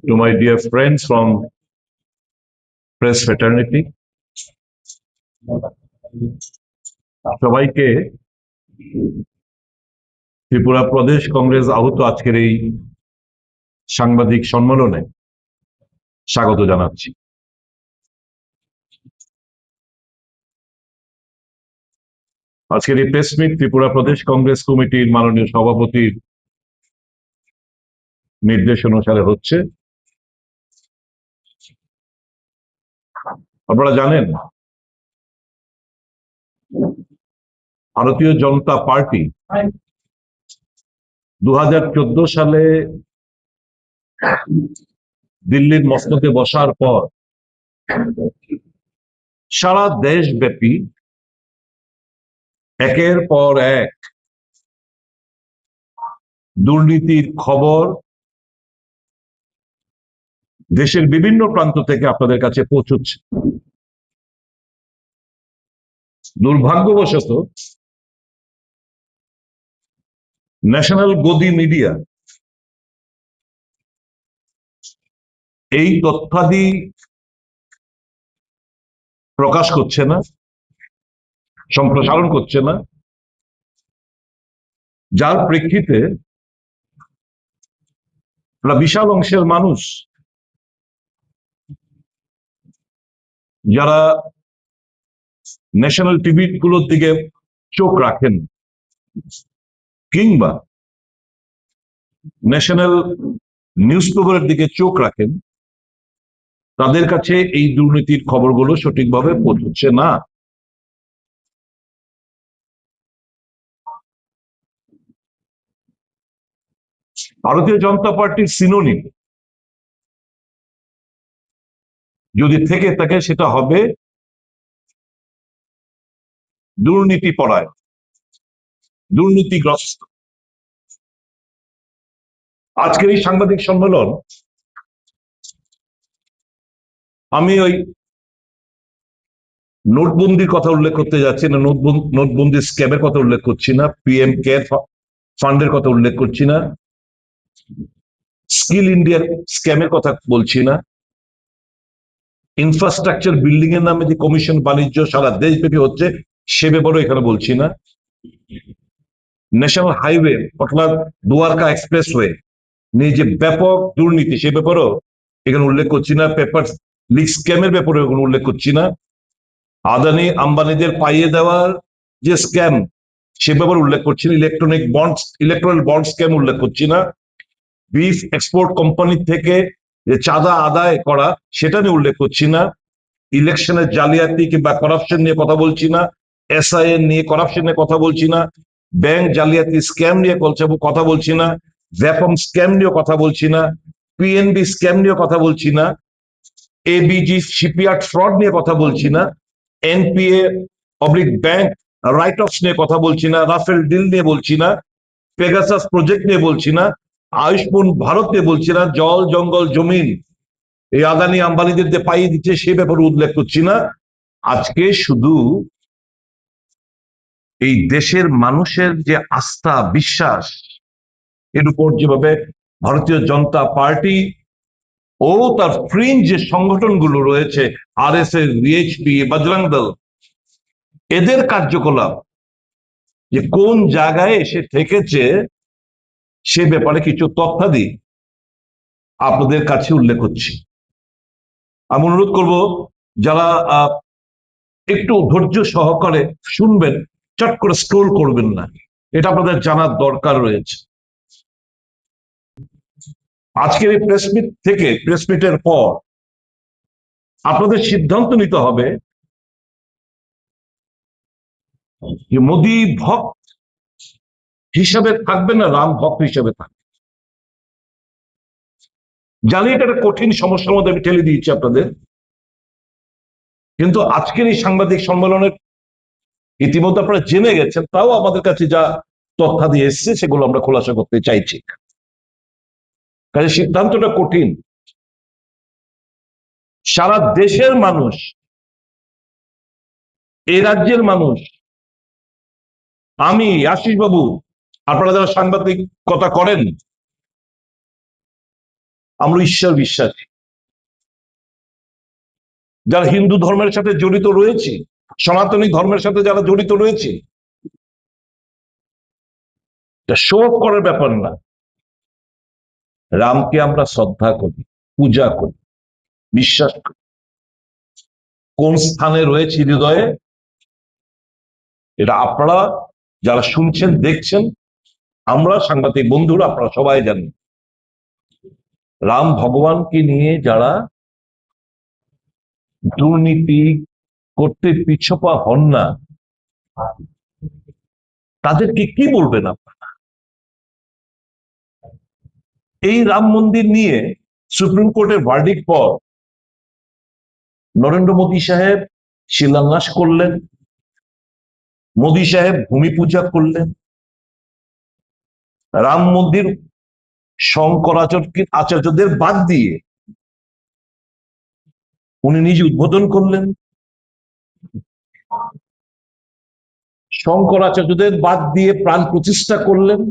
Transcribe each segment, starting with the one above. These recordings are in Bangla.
to my dear friends from press fraternity, সবাইকে ত্রিপুরা প্রদেশ কংগ্রেস আহত আজকের এই সাংবাদিক সম্মেলনে স্বাগত জানাচ্ছি। আজকের এই প্রেস মিট ত্রিপুরা প্রদেশ কংগ্রেস কমিটির মাননীয় সভাপতির নির্দেশ অনুসারে হচ্ছে। আপনারা জানেন, ভারতীয় জনতা পার্টি 2014 সালে দিল্লির মসনদে বসার পর সারা দেশব্যাপী একের পর এক দুর্নীতির খবর দেশের বিভিন্ন প্রান্ত থেকে আপনাদের কাছে পৌঁছচ্ছে। দুর্ভাগ্যবশত ন্যাশনাল গদি মিডিয়া এই তথ্যাদি প্রকাশ করছে না, সম্প্রসারণ করছে না, যার প্রেক্ষিতে বিশাল অংশের মানুষ যারা ন্যাশনাল টিভি গুলোর দিকে চোখ রাখেন কিংবা ন্যাশনাল নিউজ পেপারের দিকে চোখ রাখেন, তাদের কাছে এই দুর্নীতির খবরগুলো সঠিকভাবে পৌঁছচ্ছে না। ভারতীয় জনতা পার্টির সিনোনিম যদি থেকে থাকে সেটা হবে দুর্নীতি পরায়ণ, দুর্নীতিগ্রস্ত। আজকের এই সাংবাদিক সম্মেলন আমি ওই নোটবন্দির কথা উল্লেখ করতে যাচ্ছি না, নোটবন্দি স্ক্যামের কথা উল্লেখ করছি না, পিএম কেয়ার ফান্ডের কথা উল্লেখ করছি না, স্কিল ইন্ডিয়ার স্ক্যামের কথা বলছি না, ইনফ্রাস্ট্রাকচার বিল্ডিং এর নামে যে কমিশন বাণিজ্য সারা দেশব্যাপী হচ্ছে সে ব্যাপারেও এখানে বলছি না, ন্যাশনাল হাইওয়ে অর্থাৎ দুয়ারকা এক্সপ্রেসওয়ে নিয়ে যে ব্যাপক দুর্নীতি সে ব্যাপারেও এখানে উল্লেখ করছি না, পেপার লিক স্ক্যামের ব্যাপারে এখানে উল্লেখ করছি না, আদানি আম্বানিদের পাইয়ে দেওয়ার যে স্ক্যাম সে ব্যাপারে উল্লেখ করছি না, ইলেকট্রাল বন্ড স্ক্যাম উল্লেখ করছি না, বিফ এক্সপোর্ট কোম্পানি থেকে যে চাঁদা আদায় করা সেটা নিয়ে উল্লেখ করছি না, ইলেকশনের জালিয়াতি কিংবা করাপশন নিয়ে কথা বলছি না, এসআইএন নিয়ে করাপশন নিয়ে কথা বলছি না, ব্যাংক জালিয়াতি স্ক্যাম নিয়ে কথা বলছি না, ভ্যাপম স্ক্যাম নিয়ে কথা বলছি না, পিএনবি স্ক্যাম নিয়ে কথা বলছি না, এবিজি শিপইয়ার্ড ফ্রড নিয়ে কথা বলছি না, NPA oblique bank right of নিয়ে কথা বলছি না, রাফেল ডিল নিয়ে বলছি না, পেগাসাস প্রজেক্ট নিয়ে বলছি না, আয়ুষ্মান ভারত নিয়ে বলছি না, জল জঙ্গল জমিন এই আদানি আম্বানিদের যে পাইয়ে দিচ্ছে সে ব্যাপারে উল্লেখ করছি না। আজকে শুধু এই দেশের মানুষের যে আস্থা বিশ্বাস এর উপর যেভাবে ভারতীয় জনতা পার্টি ও তার ফ্রিঞ্জ যে সংগঠনগুলো রয়েছে আরএসএস, বিএচপি, বজরং দল, এদের কার্যকলাপ যে কোন জায়গায় এসে ঠেকেছে সে ব্যাপারে কিছু তথ্যাদি আপনাদের কাছে উল্লেখ করছি। আমি অনুরোধ করব যারা একটু ধৈর্য সহকারে শুনবেন, চট করে স্ক্রোল করবেন না, এটা আপনাদের জানার দরকার রয়েছে। আজকের এই প্রেস মিটের পর আপনাদের সিদ্ধান্ত নিতে হবে যে মোদি ভক্ত হিসাবে থাকবে না রাম ভক্ত হিসাবে থাকবে। জানি এটা একটা কঠিন সমস্যার মধ্যে আমি ঠেলে দিয়েছি আপনাদের, কিন্তু আজকের এই সাংবাদিক সম্মেলনের ইতিমধ্যে আপনারা জেনে গেছেন, তাও আমাদের কাছে যা তথ্যাদি এসছে সেগুলো আমরা খোলাসা করতে চাইছি। কাজে সিদ্ধান্তটা কঠিন। সারা দেশের মানুষ, এই রাজ্যের মানুষ, আমি, আশিস বাবু, আপনারা যারা সাংবাদিকতা করেন, আমরা ঈশ্বর বিশ্বাসী, যারা হিন্দু ধর্মের সাথে জড়িত রয়েছে, সনাতনী ধর্মের সাথে যারা জড়িত রয়েছে, শো অফ করার ব্যাপার না। রামকে আমরা শ্রদ্ধা করি, পূজা করি, বিশ্বাস করি। কোন স্থানে রয়েছে হৃদয়ে, এটা আপনারা যারা শুনছেন, দেখছেন, আমরা সাংবাদিক বন্ধুরা, আপনারা সবাই জানেন। রাম ভগবানকে নিয়ে যারা দুর্নীতি করতে পিছপা হন না, তাদেরকে কি বলবেন আপনারা? এই রাম মন্দির নিয়ে সুপ্রিম কোর্টের ভার্ডিক্ট পর নরেন্দ্র মোদী সাহেব শিলান্যাস করলেন, মোদী সাহেব ভূমি পূজা করলেন, রাম মন্দির আচার্যদের বাদ দিয়ে উনি নিজে উদ্বোধন করলেন, শঙ্করাচার্যদের বাদ দিয়ে প্রাণ প্রতিষ্ঠা করলেন।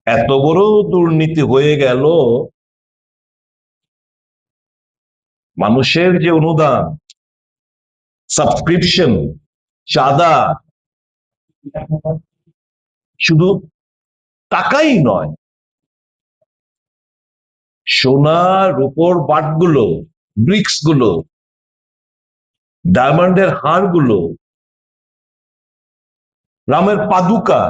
এত বড় দুর্নীতি হয়ে গেল, মানুষের যে অনুদান, সাবস্ক্রিপশন, চাঁদা, শুধু টাকাই নয়, সোনা রূপোর বাটগুলো, ব্রিক্স গুলো, ডায়মন্ডের হারগুলো, রামের পাদুকা,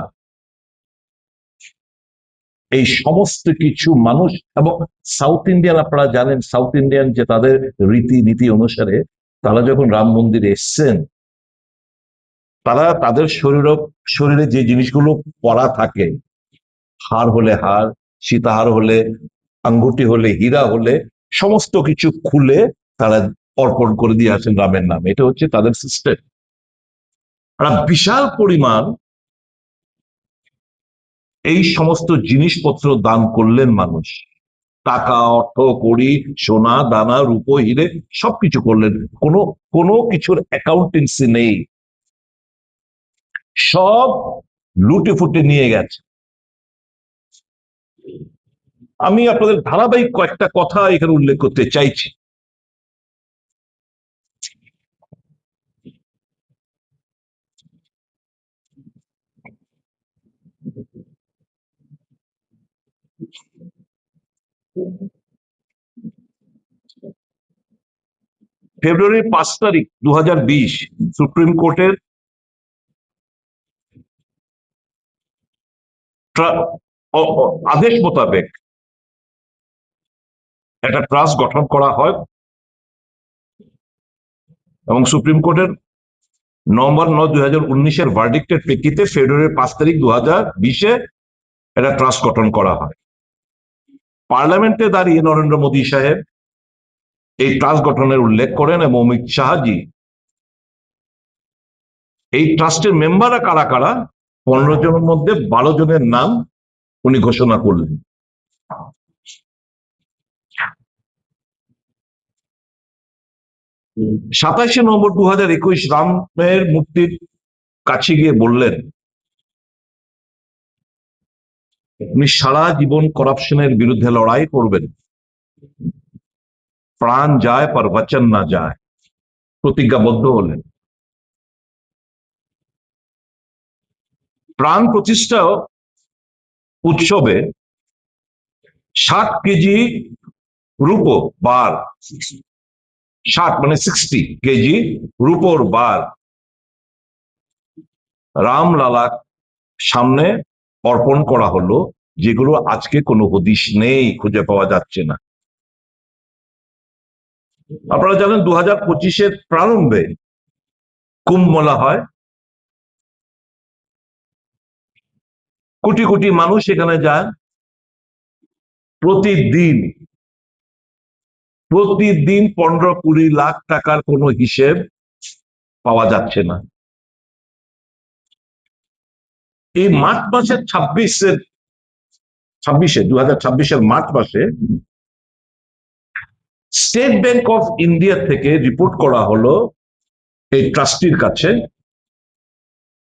এই সমস্ত কিছু মানুষ, এবং সাউথ ইন্ডিয়ান, আপনারা জানেন সাউথ ইন্ডিয়ান যে তাদের রীতিনীতি অনুসারে তারা যখন রাম মন্দিরে এসছেন, তারা তাদের শরীরে যে জিনিসগুলো পরা থাকে, হার হলে হার, সীতাহার হলে, আঙ্গুটি হলে, হীরা হলে, সমস্ত কিছু খুলে তারা অর্পণ করে দিয়ে আসেন রামের নামে। এটা হচ্ছে তাদের সিস্টেম। বিশাল পরিমাণ এই সমস্ত জিনিসপত্র দান করলেন মানুষ, টাকা, অর্থ, কড়ি, সোনা দানা, রূপো, হিরে, সবকিছু করলেন। কোনো কোনো কিছুর অ্যাকাউন্টেন্সি নেই, সব লুটে ফুটে নিয়ে গেছে। আমি আপনাদের ধারাবাহিক কয়েকটা কথা এখানে উল্লেখ করতে চাইছি। ফেব্রুয়ারির 5 তারিখ 2020 সুপ্রিম কোর্টের আদেশ মোতাবেক একটা ট্রাস্ট গঠন করা হয়, এবং সুপ্রিম কোর্টের নভেম্বর 9, 2019 ভার্ডিক্টের প্রেক্ষিতে ফেব্রুয়ারির 5 তারিখ 2020 একটা ট্রাস্ট গঠন করা হয়। পার্লামেন্টে দাঁড়িয়ে নরেন্দ্র মোদী সাহেব এই ট্রাস্ট গঠনের উল্লেখ করেন, এবং অমিত শাহজি এই ট্রাস্টের মেম্বাররা কারা কারা, 15 জনের মধ্যে 12 জনের নাম উনি ঘোষণা করলেন। 27 নভেম্বর 2021 রামের মূর্তির কাছে গিয়ে বললেন উনি সারা জীবন করাপশনের বিরুদ্ধে লড়াই করবেন, প্রাণ যায় পর বচন না যায়, প্রতিজ্ঞাবদ্ধ হলেন। প্রাণ প্রতিষ্ঠা উৎসবে 60 কেজি রূপো বার, 60 মানে 60 কেজি রূপোর বার রামলালার সামনে অর্পণ করা হলো, যেগুলো আজকে কোনো হদিশ নেই, খুঁজে পাওয়া যাচ্ছে না। আপনারা জানেন 2025-এর প্রারম্ভে কুম্ভ মেলা হয়, কোটি কোটি মানুষ এখানে যায়। প্রতিদিন 15-20 লাখ টাকার কোনো হিসেব পাওয়া যাচ্ছে না। এই মার্চ মাসের 2026-এর মার্চ মাসে স্টেট ব্যাংক অফ ইন্ডিয়া থেকে রিপোর্ট করা হলো এই ট্রাস্টির কাছে,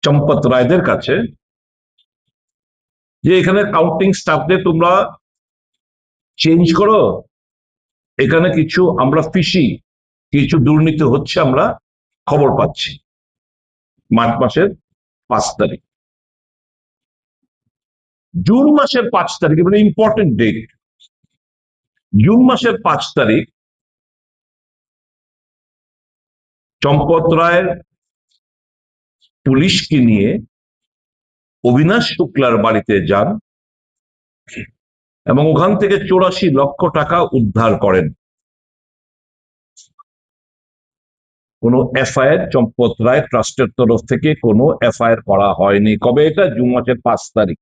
চম্পত রায়দের কাছে, যে এখানে কাউন্টিং স্টাফদের তোমরা চেঞ্জ করো, এখানে কিছু আমরা কিছু দুর্নীতি হচ্ছে আমরা খবর পাচ্ছি। মার্চ মাসের 5 তারিখ, জুন মাসের 5 তারিখ, মানে ইম্পর্টেন্ট ডেট। জুন মাসের 5 তারিখ চম্পত রায়ের পুলিশকে নিয়ে অবিনাশ শুক্লার বাড়িতে যান এবং ওখান থেকে 84 লক্ষ টাকা উদ্ধার করেন। কোনো এফআইআর চম্পত রায় ট্রাস্টের তরফ থেকে কোনো এফআইআর করা হয়নি। কবে এটা? জুন মাসের 5 তারিখ।